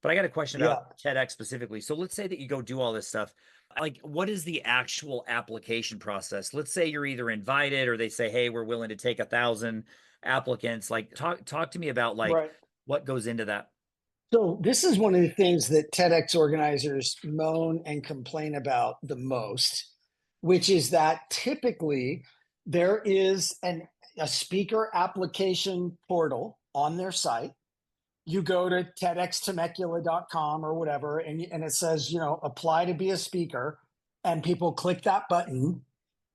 But I got a question Yeah. about TEDx specifically. So let's say that you go do all this stuff. Like, what is the actual application process? Let's say you're either invited or they say, hey, we're willing to take 1,000 applicants. Like, talk to me about like Right. what goes into that. So this is one of the things that TEDx organizers moan and complain about the most, which is that typically there is a speaker application portal on their site. You go to TEDxTemecula.com or whatever, and it says, apply to be a speaker, and people click that button.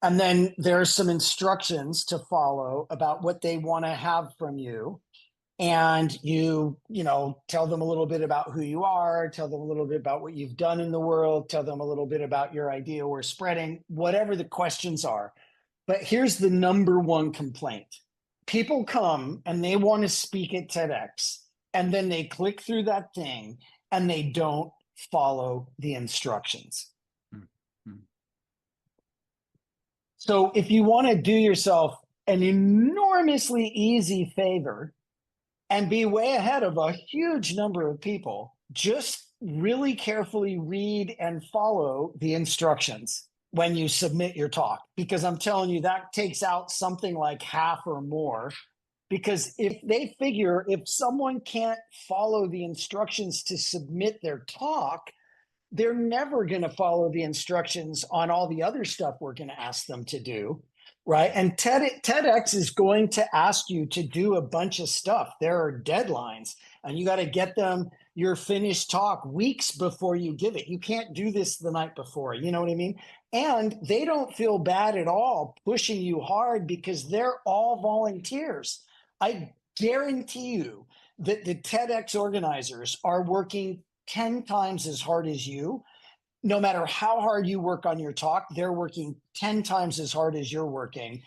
And then there's some instructions to follow about what they want to have from you. And you tell them a little bit about who you are, tell them a little bit about what you've done in the world, tell them a little bit about your idea we're spreading, whatever the questions are. But here's the number one complaint. People come and they want to speak at TEDx, and then they click through that thing and they don't follow the instructions. Mm-hmm. So if you want to do yourself an enormously easy favor and be way ahead of a huge number of people, just really carefully read and follow the instructions when you submit your talk, because I'm telling you, that takes out something like half or more. Because if they figure if someone can't follow the instructions to submit their talk, they're never going to follow the instructions on all the other stuff we're going to ask them to do. Right. And TEDx is going to ask you to do a bunch of stuff. There are deadlines, and you got to get them your finished talk weeks before you give it. You can't do this the night before. You know what I mean? And they don't feel bad at all pushing you hard because they're all volunteers. I guarantee you that the TEDx organizers are working 10 times as hard as you. No matter how hard you work on your talk, they're working 10 times as hard as you're working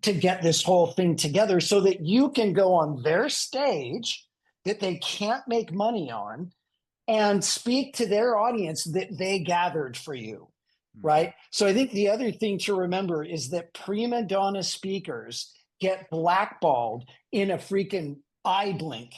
to get this whole thing together so that you can go on their stage that they can't make money on and speak to their audience that they gathered for you, right? So I think the other thing to remember is that prima donna speakers get blackballed in a freaking eye blink.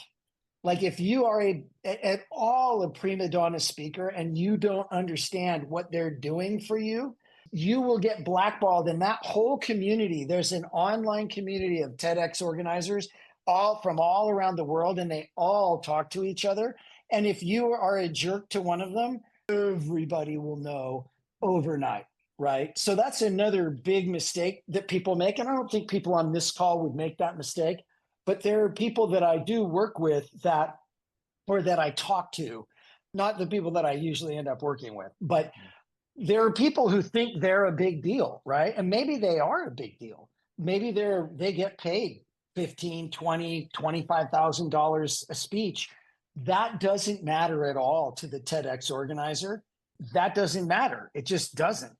Like if you are at all a prima donna speaker and you don't understand what they're doing for you, you will get blackballed in that whole community. There's an online community of TEDx organizers all from all around the world, and they all talk to each other. And if you are a jerk to one of them, everybody will know overnight, right? So that's another big mistake that people make. And I don't think people on this call would make that mistake. But there are people that I do work with that I talk to, not the people that I usually end up working with, but there are people who think they're a big deal, right? And maybe they are a big deal. Maybe they get paid $15,000, $20,000, $25,000 a speech. That doesn't matter at all to the TEDx organizer. That doesn't matter. It just doesn't.